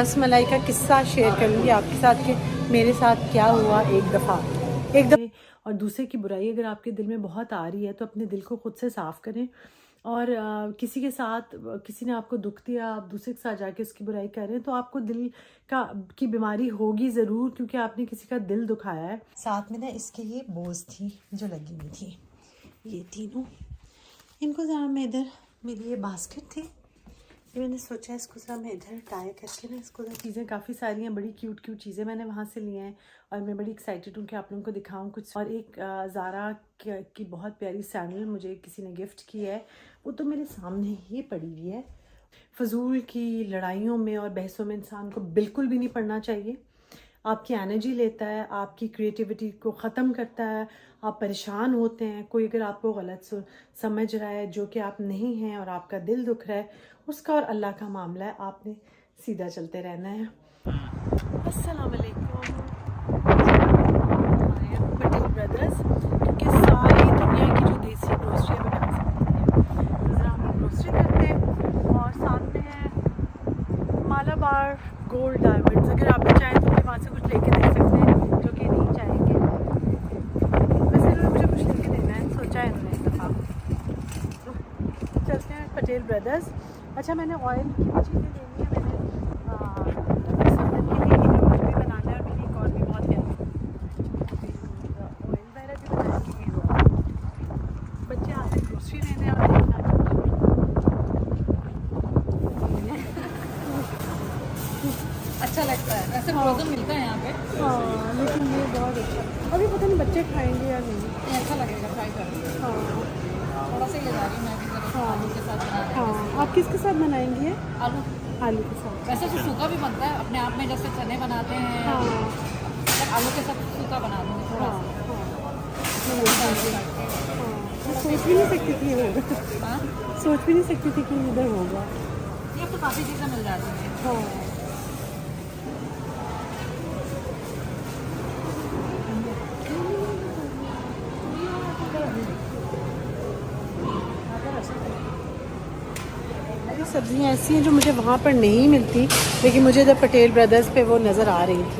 रस मलाई का किस्सा शेयर करूँगी आपके साथ कि मेरे साथ क्या हुआ एक दफ़ा। और दूसरे की बुराई अगर आपके दिल में बहुत आ रही है तो अपने दिल को खुद से साफ़ करें। और किसी के साथ किसी ने आपको दुख दिया, आप दूसरे के साथ जाके उसकी बुराई कर रहे हैं तो आपको दिल की बीमारी होगी ज़रूर, क्योंकि आपने किसी का दिल दुखाया है। साथ में ना इसके ये बोझ थी जो लगी हुई थी, ये तीनों, इनको ज़रा मैं इधर, मेरी ये बास्केट थी, ये मैंने सोचा इसको ज़रा मैं इधर टाई करके ना, इसको चीज़ें काफ़ी सारी हैं, बड़ी क्यूट क्यूट चीज़ें मैंने वहाँ से लिए हैं और मैं बड़ी एक्साइटेड हूँ कि आप लोगों को दिखाऊँ कुछ। और एक ज़ारा की बहुत प्यारी सैंडल मुझे किसी ने गिफ्ट की है, वो तो मेरे सामने ही पड़ी हुई है। फजूल की लड़ाइयों में और बहसों में इंसान को बिल्कुल भी नहीं पड़ना चाहिए। आपकी एनर्जी लेता है, आपकी क्रिएटिविटी को ख़त्म करता है, आप परेशान होते हैं, कोई अगर आपको गलत समझ रहा है जो कि आप नहीं हैं और आपका दिल दुख रहा है, उसका और अल्लाह का मामला है, आपने सीधा चलते रहना है। अस्सलाम वालेकुम पटेल ब्रदर्स, क्योंकि सारी दुनिया की जो देसी ग्रोसरी है मैं हम ग्रोसरी करते हैं और साथ में है मालाबार गोल्ड डायमंड्स। अगर आप भी चाहें तो वहाँ से कुछ लेके दे सकते हैं, जो कि नहीं चाहेंगे। वैसे तो मुझे कुछ लेके देना है, सोचा है इन्होंने एक दफ़ा। चलते हैं पटेल ब्रदर्स। अच्छा, मैंने ऑयल की भी चीज़ें लेनी है, मैंने सर्दन के लिए एक रोटी भी बनाना है और मैंने एक और भी बहुत प्यारी ऑयल वगैरह भी बनाएंगे। बच्चे आते हैं ग्रोसरी लेने और अच्छा लगता है, ऐसे फ्रोजन मिलता है यहाँ पे। हाँ, लेकिन ये बहुत अच्छा, अभी पता नहीं बच्चे खाएंगे या नहीं। ये अच्छा लगेगा, ट्राई करेंगे। हाँ थोड़ा सा ही ले जा रही हूँ मैं भी, जरा आलू के साथ बना रही हूँ। हाँ, आप किसके साथ बनाएंगी है? आलू आलू के साथ। वैसे तो सूखा भी बनता है अपने आप में, जैसे चने बनाते हैं। हाँ पर आलू के साथ सूखा बना दूँगी थोड़ा हाँ सा। मैं सोच भी नहीं सकती थी ये होगा, हाँ, सोच भी नहीं सकती थी कि इधर होगा। ये तो काफ़ी चीज़ें मिल जाती हैं। हाँ सब्जियाँ ऐसी हैं जो मुझे वहाँ पर नहीं मिलती, लेकिन मुझे इधर पटेल ब्रदर्स पे वो नज़र आ रही हैं।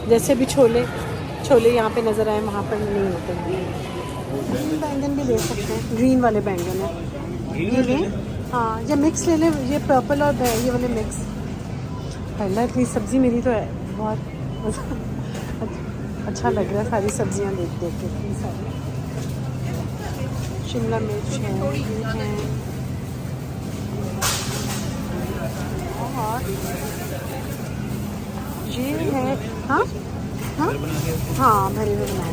जैसे भी छोले यहाँ पे नज़र आए, वहाँ पर नहीं होते। ग्रीन बैंगन भी ले सकते हैं, ग्रीन वाले बैंगन हैं ये लें। हाँ, या मिक्स ले लें, ये पर्पल और ये वाले मिक्स। पहला इतनी सब्ज़ी मेरी तो है बहुत अच्छा लग रहा है, सारी सब्जियाँ देख देख के। इतनी सारी शिमला मिर्च है, और ये है। हाँ हाँ हाँ, भरे हुए बनाना है,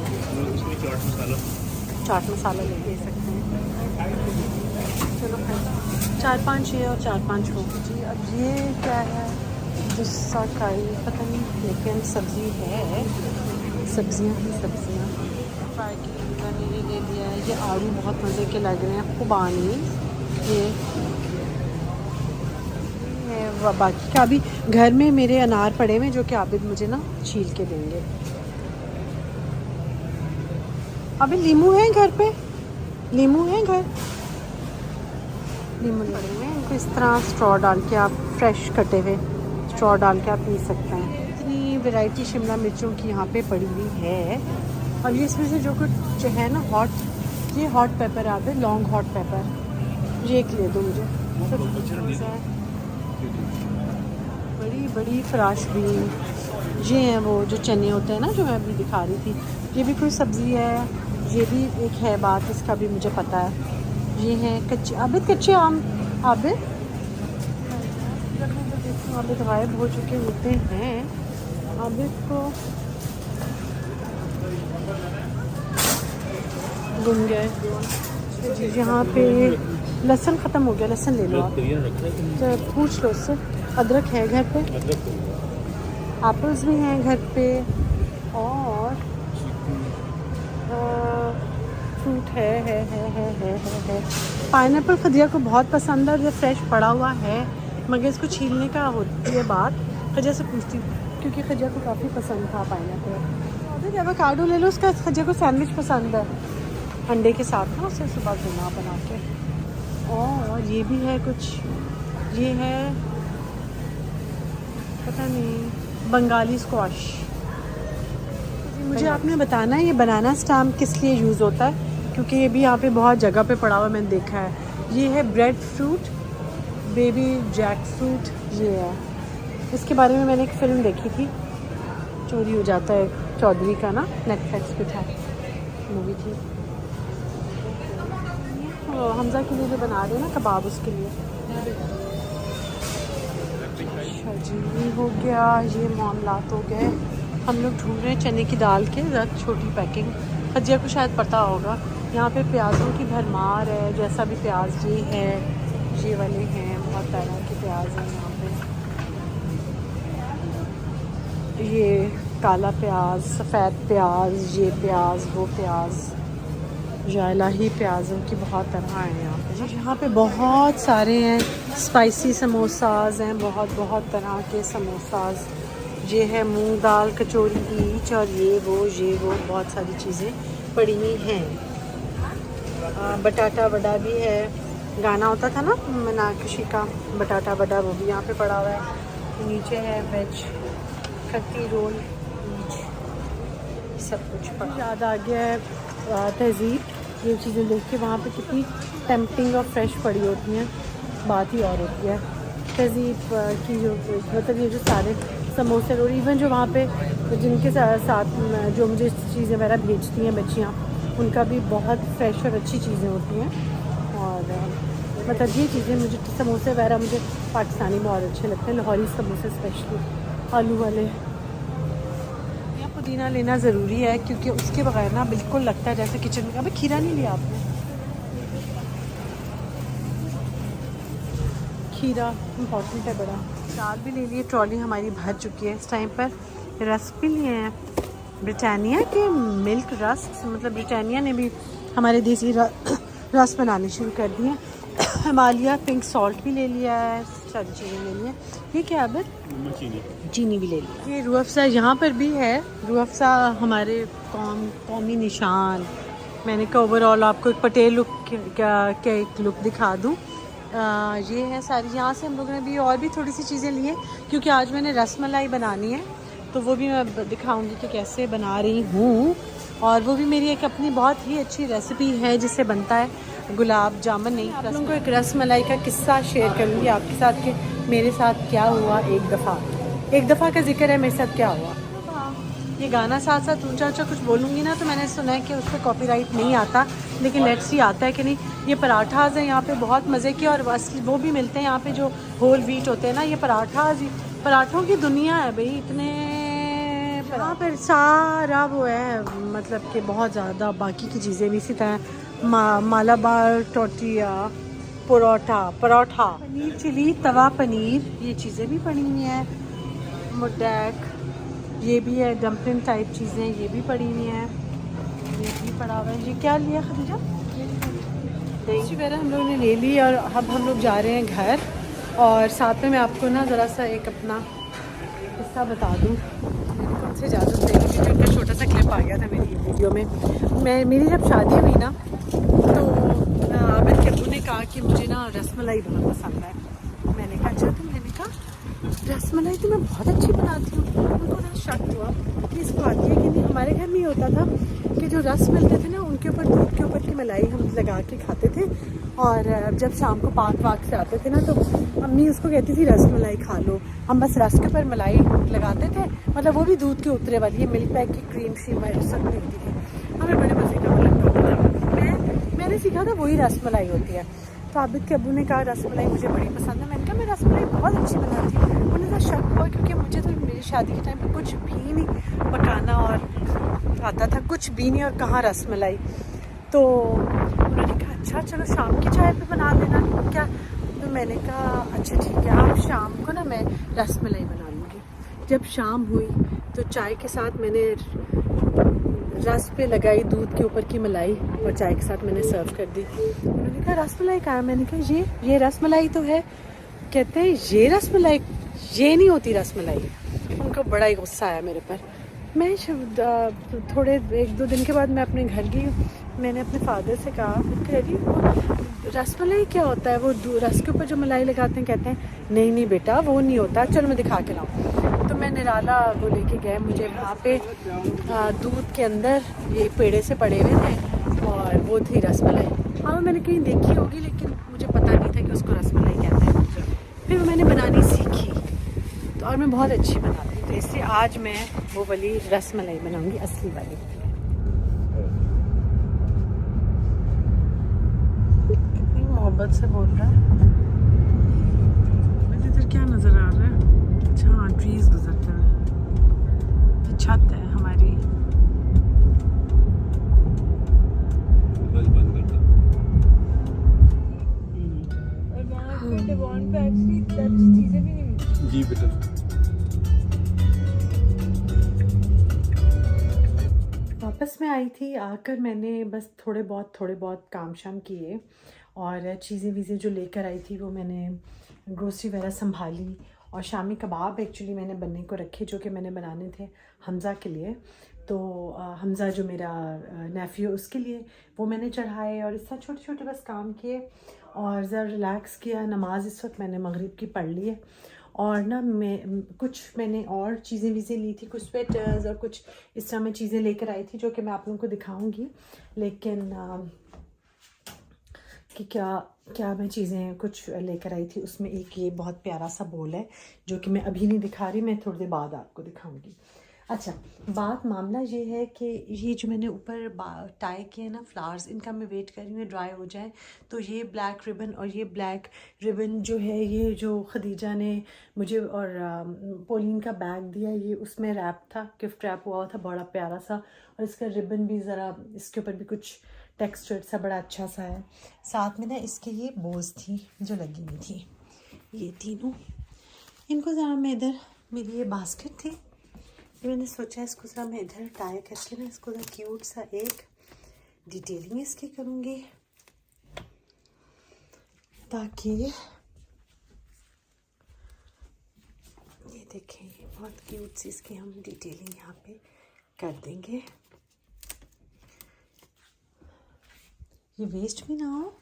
चाट मसाला ले सकते हैं। चलो फिर 4-5 ये और 4-5 हो जी। अब ये क्या है, गुस्सा काई पता नहीं, लेकिन सब्ज़ी है, सब्जियाँ ही सब्जियाँ। फ्राई की मैंने ये ले लिया है। ये आलू बहुत मज़े के लग रहे हैं, खुबानी। ये है बाकी का। अभी घर में मेरे अनार पड़े हुए जो कि आबिद मुझे ना छील के देंगे। अभी नींबू है घर पे, नींबू है घर, नींबू लगे हुए हैं। इनको इस तरह स्ट्रॉ डाल के आप, फ्रेश कटे हुए स्ट्रॉ डाल के आप पी सकते हैं। इतनी वैरायटी शिमला मिर्चों की यहाँ पे पड़ी हुई है। और ये इसमें से जो कुछ है ना हॉट, ये हॉट पेपर आते हैं, लॉन्ग हॉट पेपर, ये एक ले दो मुझे। बड़ी बड़ी फ्राश बीन, ये हैं वो जो चने होते हैं ना, जो मैं अभी दिखा रही थी। ये भी कोई सब्ज़ी है, ये भी एक है बात, इसका भी मुझे पता है। ये हैं कच्चे आबिद, कच्चे आम। आबिद आबिद गायब हो चुके होते हैं। आबिद को गुम गए। यहाँ पे लहसुन ख़त्म हो गया, लहसुन ले लो आप, तो पूछ लो उससे। अदरक है घर पे, एप्पल्स भी हैं घर पे, और फ्रूट है। पाइनएप्पल खदिया को बहुत पसंद है, और ये फ्रेश पड़ा हुआ है, मगर इसको छीलने का होती है बात। खदिया से पूछती हूँ, क्योंकि खदिया को काफ़ी पसंद था पाइनएप्पल। अभी एवोकाडो ले लो, उसका खदिया को सैंडविच पसंद है अंडे के साथ ना, उसे सुबह बना के। और ये भी है कुछ, ये है पता नहीं, बंगाली स्क्वाश। मुझे आपने बताना है ये बनाना स्टैम्प किस लिए यूज़ होता है, क्योंकि ये भी यहाँ पे बहुत जगह पे पड़ा हुआ मैंने देखा है। ये है breadfruit, baby jackfruit, ये है। इसके बारे में मैंने एक फ़िल्म देखी थी, चोरी हो जाता है चौधरी का ना, नेटफ्लिक्स पे था, मूवी थी। हमजा के लिए जो बना रहे हैं ना कबाब, उसके लिए। अच्छा जी, ये हो गया, ये मामलात हो गए। हम लोग ढूंढ रहे हैं चने की दाल के छोटी पैकिंग। हजिया को शायद पता होगा। यहाँ पे प्याज़ों की भरमार है, जैसा भी प्याज ये है, ये वाले हैं, बहुत तरह के प्याज हैं यहाँ पे। ये काला प्याज, सफ़ेद प्याज, ये प्याज, वो प्याज, इलाही प्याज़ों की बहुत तरह हैं यहाँ पे। जी यहाँ पे बहुत सारे हैं, स्पाइसी समोसाज हैं, बहुत तरह के समोसाज। ये है मूंग दाल कचौरी ईच, और ये वो बहुत सारी चीज़ें पड़ी हुई हैं। बटाटा वड़ा भी है, गाना होता था ना मीनाक्षी का, बटाटा वड़ा, वो भी यहाँ पे पड़ा हुआ है। नीचे है वेज खट्टी रोल, सब कुछ पड़ा। याद आ गया है तहज़ीब, ये चीज़ें देख के वहाँ पे कितनी टेम्पटिंग और फ्रेश पड़ी होती हैं, बात ही और होती है। तहज़ीब की जो मतलब ये जो सारे समोसे और इवन जो वहाँ पे जिनके साथ जो मुझे चीज़ें वगैरह भेजती हैं बच्चियाँ, उनका भी बहुत फ्रेश और अच्छी चीज़ें होती हैं। और मतलब ये चीज़ें मुझे समोसे वगैरह मुझे पाकिस्तानी बहुत अच्छे लगते हैं, लाहौरी समोसे स्पेशली आलू वाले। पुदीना लेना ज़रूरी है क्योंकि उसके बगैर ना बिल्कुल लगता है जैसे किचन में। अबे खीरा नहीं लिया आपने? खीरा इम्पॉर्टेंट है बड़ा। दाल भी ले लिए, ट्रॉली हमारी भर चुकी है इस टाइम पर। रस्क भी लिए हैं ब्रिटानिया के, मिल्क रस्क, मतलब ब्रिटानिया ने भी हमारे देसी रस्क बनाने शुरू कर दिए। हिमालय पिंक सॉल्ट भी ले लिया है, सारी चीज़ें ले ली हैं। ये क्या है? चीनी भी ले ली। ये रूह अफ़ज़ा यहाँ पर भी है। रूह अफ़ज़ा हमारे कौमी निशान। मैंने कहा ओवरऑल आपको एक पटेल लुक का एक लुक दिखा दूँ। ये है सारी। यहाँ से हम लोगों ने भी और भी थोड़ी सी चीज़ें ली हैं क्योंकि आज मैंने रसमलाई बनानी है, तो वो भी मैं दिखाऊंगी कि कैसे बना रही हूँ। और वो भी मेरी एक अपनी बहुत ही अच्छी रेसिपी है जिससे बनता है गुलाब जामुन। नहीं, आप लोगों को एक रसमलाई का किस्सा शेयर करूँगी आपके साथ कि मेरे साथ क्या हुआ। एक दफ़ा का जिक्र है मेरे साथ क्या हुआ। ये गाना साथ साथ ऊंचा ऊंचा कुछ बोलूँगी ना तो मैंने सुना है कि उस पर कॉपीराइट नहीं आता, लेकिन लेट्स सी आता है कि नहीं। ये पराठाज हैं यहाँ पे बहुत मज़े के, और असली वो भी मिलते हैं यहाँ पे जो होल व्हीट होते हैं ना। ये पराठों की दुनिया है भाई, इतने यहाँ पर सारा वो है, मतलब कि बहुत ज़्यादा बाकी की चीज़ें भी इसी तरह मालाबार टोटिया, परोठा, पनीर चिली, तवा पनीर, ये चीज़ें भी पड़ी हुई हैं। मुडैक ये भी है, डम्पलिंग टाइप चीज़ें ये भी पड़ी हुई हैं। ये भी पड़ा हुआ है। ये क्या लिया खदीजा? दही वगैरह हम लोगों ने ले ली और अब हम लोग जा रहे हैं घर। और साथ में मैं आपको ना ज़रा सा एक अपना किस्सा बता दूँ। उनसे इजाज़त देगी, उनका छोटा सा क्लिप आ गया था मेरी वीडियो में। मेरी जब शादी हुई ना तो आबिद के अब्बू ने कहा कि मुझे ना रसमलाई बहुत पसंद है। मैंने कहा अच्छा, तो मैंने कहा रसमलाई तो मैं बहुत अच्छी बनाती हूँ। उनको ना शक हुआ कि इस बात की कि नहीं। हमारे घर में ये होता था कि जो रस मिलते थे ना उनके ऊपर दूध के ऊपर की मलाई हम लगा के खाते थे। और जब शाम को पाक वाक से आते थे ना तो अम्मी उसको कहती थी रसमलाई खा लो। हम बस रस के ऊपर मलाई लगाते थे, मतलब वो भी दूध के उतरे वाली, ये मिल्क पैक की क्रीम श्रीम सब नहीं होती थी। हमें बड़े मज़े का लगता था। मैंने सीखा था वही रसमलाई होती है। तो आबिद के अब्बू ने कहा रसमलाई मुझे बड़ी पसंद है। मैंने कहा मैं रसमलाई बहुत अच्छी बनाती हूँ। उन्हें तो शक हुआ क्योंकि मुझे तो मेरी शादी के टाइम पर कुछ भी नहीं पकाना और आता था, कुछ भी नहीं, और कहाँ रसमलाई। तो उन्होंने कहा अच्छा चलो शाम की चाय पे बना देना क्या। तो मैंने कहा अच्छा ठीक है, आप शाम को ना मैं रसमलाई बना लूँगी। जब शाम हुई तो चाय के साथ मैंने रस पे लगाई दूध के ऊपर की मलाई और चाय के साथ मैंने सर्व कर दी। उन्होंने कहा रसमलाई कहाँ है? मैंने कहा ये रसमलाई तो है। कहते हैं ये रसमलाई, ये नहीं होती रसमलाई। उनको बड़ा ही गुस्सा आया मेरे पर। मैं थोड़े 1-2 दिन के बाद मैं अपने घर गई। मैंने अपने फादर से कहा कि रसमलाई क्या होता है? वो रस के ऊपर जो मलाई लगाते हैं, कहते हैं नहीं नहीं बेटा वो नहीं होता, चलो मैं दिखा के लाऊं। तो मैं निराला वो लेके गए, मुझे वहाँ पे दूध के अंदर ये पेड़े से पड़े हुए थे और वो थी रसमलाई। हाँ मैंने कहीं देखी होगी लेकिन मुझे पता नहीं था कि उसको रसमलाई कहते हैं। फिर मैंने बनानी सीखी तो और मैं बहुत अच्छी बनाती हूँ, तो इसलिए आज मैं वो वाली रसमलाई बनाऊँगी, असली वाली। मोहब्बत से बोल रहा है। इधर क्या नजर आ रहा है? अच्छा हाँ, ट्रीज गुजरते हुए। ये छत है हमारी। और वहाँ पे डिवॉन पे एक्चुअली चीजें भी नहीं मिलती। जी बेटा। वापस मैं आई थी, आकर मैंने बस थोड़े बहुत काम शाम किए और चीज़ें वीज़ें जो लेकर आई थी वो मैंने ग्रोसरी वगैरह संभाली। और शामी कबाब एक्चुअली मैंने बनने को रखे जो कि मैंने बनाने थे हमज़ा के लिए। तो हमज़ा जो मेरा नेफ़्यू उसके लिए वो मैंने चढ़ाए और इस तरह छोटे छोटे बस काम किए और ज़रा रिलैक्स किया। नमाज़ इस वक्त मैंने मगरिब की पढ़ ली है और ना मैंने और चीज़ें वीज़ें ली थी, कुछ स्वेटर्स और कुछ इस तरह मैं चीज़ें लेकर आई थी जो कि मैं आप लोगों को दिखाऊंगी। लेकिन कि क्या मैं चीज़ें कुछ लेकर आई थी, उसमें एक ये बहुत प्यारा सा बोल है जो कि मैं अभी नहीं दिखा रही, मैं थोड़ी देर बाद आपको दिखाऊंगी। अच्छा, मामला ये है कि ये जो मैंने ऊपर टाई किए ना फ्लावर्स, इनका मैं वेट कर रही हूँ ड्राई हो जाए। तो ये ब्लैक रिबन और ये ब्लैक रिबन जो है, ये जो खदीजा ने मुझे और पोलिन का बैग दिया, ये उसमें रैप था, गिफ्ट रैप हुआ था बड़ा प्यारा सा। और इसका रिबन भी ज़रा इसके ऊपर भी कुछ टेक्सचर सा बड़ा अच्छा सा है। साथ में ना इसके ये बोज थी जो लगी हुई थी, ये तीनों। इनको ज़रा मैं इधर, मेरी ये बास्केट थी, ये मैंने सोचा इसको ज़रा मैं इधर टाई करके ना इसको ज़रा क्यूट सा एक डिटेलिंग इसकी करूँगी ताकि ये देखें, ये बहुत क्यूट सी इसकी हम डिटेलिंग यहाँ पे कर देंगे, ये वेस्ट भी ना हो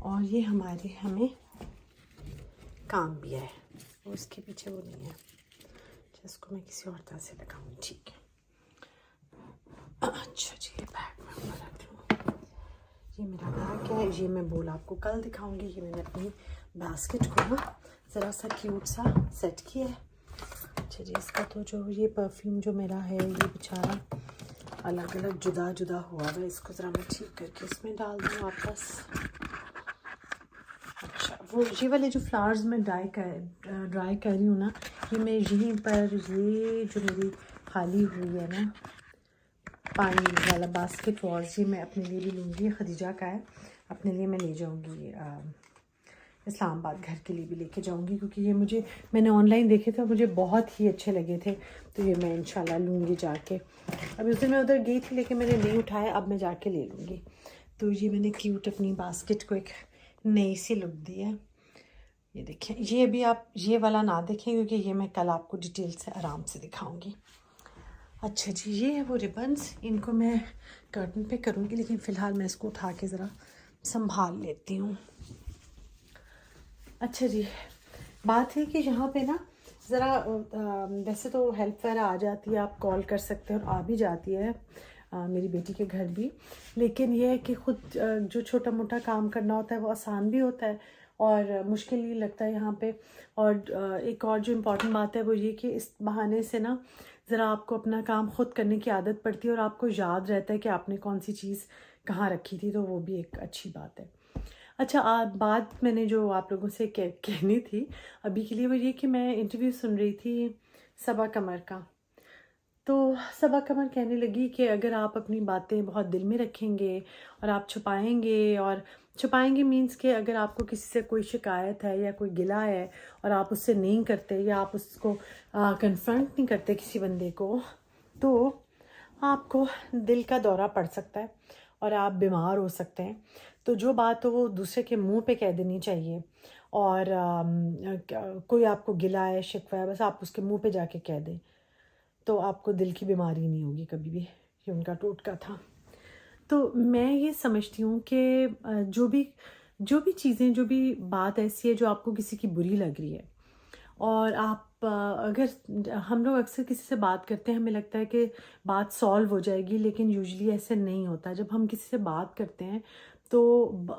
और ये हमें काम भी है। वो इसके पीछे वो नहीं है, इसको मैं किसी और तरह से लगाऊंगी, ठीक है। अच्छा जी, ये बैग में ऊपर रख लूँ, ये मेरा बैग है। ये मैं बोल आपको कल दिखाऊंगी। ये मैंने अपनी बास्केट को ना ज़रा सा क्यूट सा सेट किया है। अच्छा जी, इसका तो जो ये परफ्यूम जो मेरा है ये बेचारा अलग अलग जुदा हुआ है, इसको ज़रा मैं ठीक करके इसमें डाल दूँ वापस। अच्छा, वो ये वाले जो फ्लावर्स मैं ड्राई कर रही हूँ ना, ये मैं यहीं पर, ये जो मेरी खाली हुई है ना पानी वाला बास्केट वॉश, ये मैं अपने लिए भी लूँगी, खदीजा का है, अपने लिए मैं ले जाऊँगी इस्लामाबाद, घर के लिए भी लेके जाऊँगी क्योंकि ये मैंने ऑनलाइन देखे थे और मुझे बहुत ही अच्छे लगे थे। तो ये मैं इंशाल्लाह लूँगी जाके। अभी उस दिन मैं उधर गई थी लेकिन मैंने नहीं उठाया, अब मैं जाके ले लूँगी। तो ये मैंने क्यूट अपनी बास्केट को एक नई सी लुक दी है। ये देखें, ये अभी आप ये वाला ना देखें क्योंकि ये मैं कल आपको डिटेल से आराम से दिखाऊंगी। अच्छा जी, ये है वो रिबन्स, इनको मैं कर्टन पे करूँगी लेकिन फ़िलहाल मैं इसको उठा के ज़रा संभाल लेती हूँ। अच्छा जी, बात है कि यहाँ पे ना ज़रा वैसे तो हेल्प वगैरह आ जाती है, आप कॉल कर सकते हैं और आ भी जाती है मेरी बेटी के घर भी, लेकिन यह है कि ख़ुद जो छोटा मोटा काम करना होता है वो आसान भी होता है और मुश्किल नहीं लगता है यहाँ पे। और एक और जो इम्पॉर्टेंट बात है वो ये कि इस बहाने से ना ज़रा आपको अपना काम ख़ुद करने की आदत पड़ती है और आपको याद रहता है कि आपने कौन सी चीज़ कहाँ रखी थी, तो वो भी एक अच्छी बात है। अच्छा, बात मैंने जो आप लोगों से कहनी थी अभी के लिए वो ये कि मैं इंटरव्यू सुन रही थी सबा कमर का। तो सबा कमर कहने लगी कि अगर आप अपनी बातें बहुत दिल में रखेंगे और आप छुपाएंगे मीन्स कि अगर आपको किसी से कोई शिकायत है या कोई गिला है और आप उससे नहीं करते या आप उसको कन्फ्रंट नहीं करते किसी बंदे को, तो आपको दिल का दौरा पड़ सकता है और आप बीमार हो सकते हैं। तो जो बात हो वो दूसरे के मुंह पे कह देनी चाहिए और कोई आपको गिला है, शिकवा है, बस आप उसके मुंह पे जाके कह दें तो आपको दिल की बीमारी नहीं होगी कभी भी। ये उनका टोटका था। तो मैं ये समझती हूँ कि जो भी जो भी चीज़ें, जो भी बात ऐसी है जो आपको किसी की बुरी लग रही है, और आप अगर हम लोग अक्सर किसी से बात करते हैं, हमें लगता है कि बात सॉल्व हो जाएगी, लेकिन यूजुअली ऐसे नहीं होता। जब हम किसी से बात करते हैं तो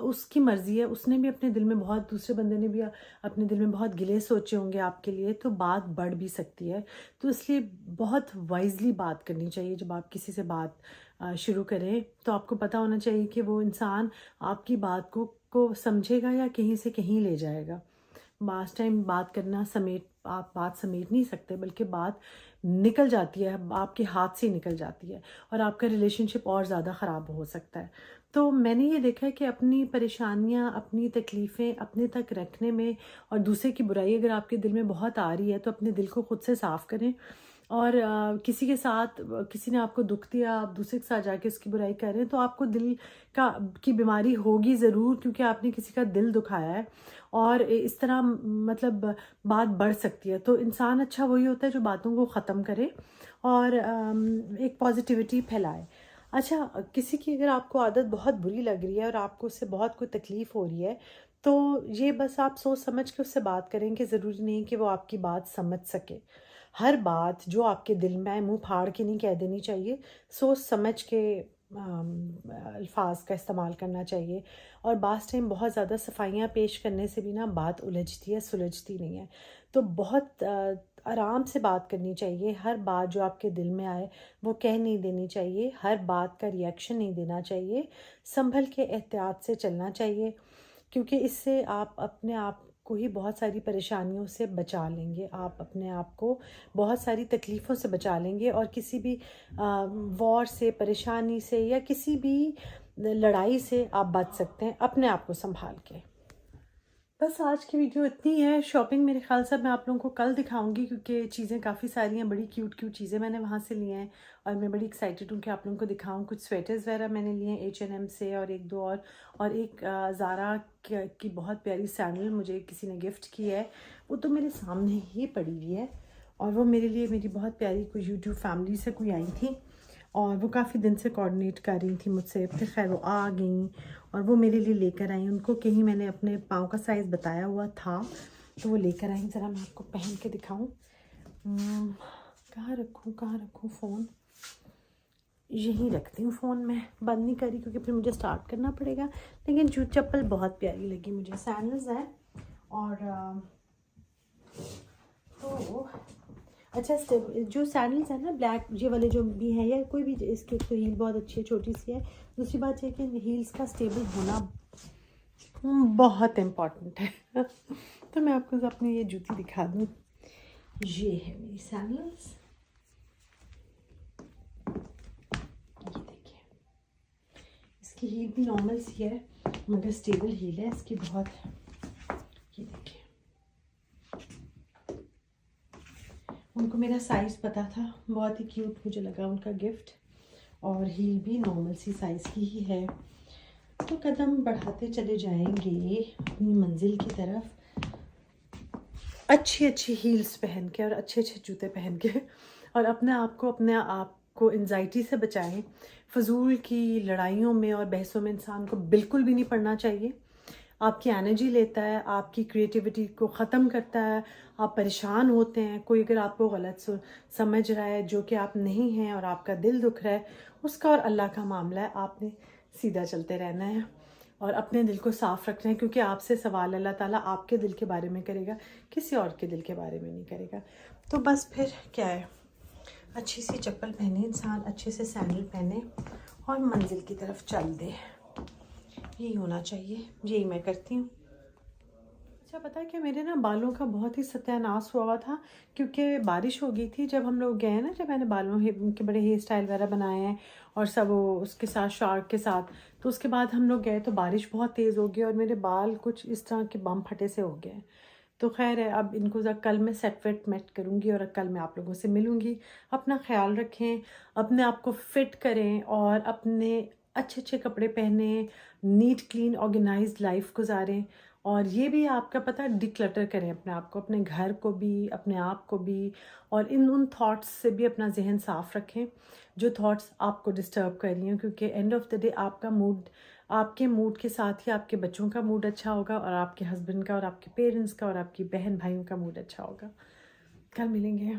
उसकी मर्ज़ी है, उसने भी अपने दिल में बहुत, दूसरे बंदे ने भी अपने दिल में बहुत गिले सोचे होंगे आपके लिए, तो बात बढ़ भी सकती है। तो इसलिए बहुत वाइजली बात करनी चाहिए। जब आप किसी से बात शुरू करें तो आपको पता होना चाहिए कि वो इंसान आपकी बात को समझेगा या कहीं से कहीं ले जाएगा। लास्ट टाइम बात करना, आप बात समेट नहीं सकते, बल्कि बात निकल जाती है, आपके हाथ से निकल जाती है, और आपका रिलेशनशिप और ज़्यादा ख़राब हो सकता है। तो मैंने ये देखा है कि अपनी परेशानियाँ, अपनी तकलीफ़ें अपने तक रखने में, और दूसरे की बुराई अगर आपके दिल में बहुत आ रही है तो अपने दिल को खुद से साफ़ करें। और किसी के साथ किसी ने आपको दुख दिया, आप दूसरे के साथ जाके उसकी बुराई कर रहे हैं, तो आपको दिल की बीमारी होगी ज़रूर, क्योंकि आपने किसी का दिल दुखाया है। और इस तरह मतलब बात बढ़ सकती है। तो इंसान अच्छा वही होता है जो बातों को ख़त्म करे और एक पॉजिटिविटी फैलाए। अच्छा, किसी की अगर आपको आदत बहुत बुरी लग रही है और आपको उससे बहुत कोई तकलीफ़ हो रही है, तो ये बस आप सोच समझ के उससे बात करें, कि ज़रूरी नहीं कि वो आपकी बात समझ सके। हर बात जो आपके दिल में आए मुँह फाड़ के नहीं कह देनी चाहिए, सोच समझ के अल्फाज का इस्तेमाल करना चाहिए। और बाज़ टाइम बहुत ज़्यादा सफाइयाँ पेश करने से भी ना बात उलझती है, सुलझती नहीं है। तो बहुत आराम से बात करनी चाहिए। हर बात जो आपके दिल में आए वो कह नहीं देनी चाहिए, हर बात का रिएक्शन नहीं देना चाहिए, संभल के एहतियात से चलना चाहिए, क्योंकि इससे आप अपने आप को ही बहुत सारी परेशानियों से बचा लेंगे। आप अपने आप को बहुत सारी तकलीफ़ों से बचा लेंगे, और किसी भी वॉर से, परेशानी से, या किसी भी लड़ाई से आप बच सकते हैं अपने आप को संभाल के। बस आज की वीडियो इतनी है। शॉपिंग मेरे ख़्याल से मैं आप लोगों को कल दिखाऊंगी, क्योंकि चीज़ें काफ़ी सारी हैं, बड़ी क्यूट क्यूट चीज़ें मैंने वहाँ से ली हैं, और मैं बड़ी एक्साइटेड हूँ कि आप लोगों को दिखाऊं। कुछ स्वेटर्स वगैरह मैंने लिए हैं H&M से, और एक दो और एक ज़ारा की बहुत प्यारी सैंडल मुझे किसी ने गिफ्ट की है, वो तो मेरे सामने ही पड़ी हुई है। और वो मेरे लिए, मेरी बहुत प्यारी कोई यूट्यूब फैमिली से कोई आई थी, और वो काफ़ी दिन से कोऑर्डिनेट कर रही थी मुझसे, फिर खैर वो आ गई और वो मेरे लिए लेकर आई। उनको कहीं मैंने अपने पाँव का साइज़ बताया हुआ था, तो वो लेकर आई। ज़रा मैं आपको पहन के दिखाऊं। कहाँ रखूं फ़ोन? यहीं रखती हूँ फ़ोन, मैं बंद नहीं करी क्योंकि फिर मुझे स्टार्ट करना पड़ेगा। लेकिन चप्पल बहुत प्यारी लगी मुझे, सैंडल्स हैं। और तो अच्छा, जो सैंडल्स है ना ब्लैक, ये वाले जो भी हैं, या कोई भी, इसकी तो हील बहुत अच्छी है, छोटी सी है। दूसरी बात ये कि हील्स का स्टेबल होना बहुत इम्पॉर्टेंट है। तो मैं आपको अपनी ये जूती दिखा दूँ। ये है मेरी सैंडल्स, ये देखिए। इसकी हील भी नॉर्मल सी है, मगर स्टेबल हील है इसकी बहुत। ये देखिए, उनको मेरा साइज़ पता था, बहुत ही क्यूट मुझे लगा उनका गिफ्ट, और हील भी नॉर्मल सी साइज़ की ही है। तो कदम बढ़ाते चले जाएंगे अपनी मंजिल की तरफ, अच्छी अच्छी हील्स पहन के और अच्छे अच्छे जूते पहन के, और अपने आप को एंजाइटी से बचाएं। फजूल की लड़ाइयों में और बहसों में इंसान को बिल्कुल भी नहीं पड़ना चाहिए। आपकी एनर्जी लेता है, आपकी क्रिएटिविटी को ख़त्म करता है। आप परेशान होते हैं, कोई अगर आपको गलत समझ रहा है, जो कि आप नहीं हैं, और आपका दिल दुख रहा है, उसका और अल्लाह का मामला है। आपने सीधा चलते रहना है और अपने दिल को साफ़ रखना है, क्योंकि आपसे सवाल अल्लाह ताला आपके दिल के बारे में करेगा, किसी और के दिल के बारे में नहीं करेगा। तो बस फिर क्या है, अच्छी सी चप्पल पहने इंसान, अच्छे से सैंडल पहने और मंजिल की तरफ चल दे। यही होना चाहिए, यही मैं करती हूँ। अच्छा, पता है कि मेरे ना बालों का बहुत ही सत्यानाश हुआ था, क्योंकि बारिश हो गई थी जब हम लोग गए ना, जब मैंने बालों के बड़े हेयर स्टाइल वगैरह बनाए हैं, और सब वो उसके साथ शार्क के साथ। तो उसके बाद हम लोग गए तो बारिश बहुत तेज़ हो गई, और मेरे बाल कुछ इस तरह के बम फटे से हो गए। तो खैर है, अब इनको कल मैं सेट वेट मेट करूँगी, और कल मैं आप लोगों से मिलूँगी। अपना ख्याल रखें, अपने आप को फिट करें, और अपने अच्छे अच्छे कपड़े पहने, नीट क्लीन ऑर्गेनाइज्ड लाइफ गुजारें। और ये भी आपका पता, डिक्लटर करें अपने आप को, अपने घर को भी, अपने आप को भी, और उन थॉट्स से भी अपना जहन साफ़ रखें जो थॉट्स आपको डिस्टर्ब कर रही हैं, क्योंकि एंड ऑफ द डे आपका मूड आपके मूड के साथ ही आपके बच्चों का मूड अच्छा होगा, और आपके हस्बैंड का, और आपके पेरेंट्स का, और आपकी बहन भाइयों का मूड अच्छा होगा। कल मिलेंगे।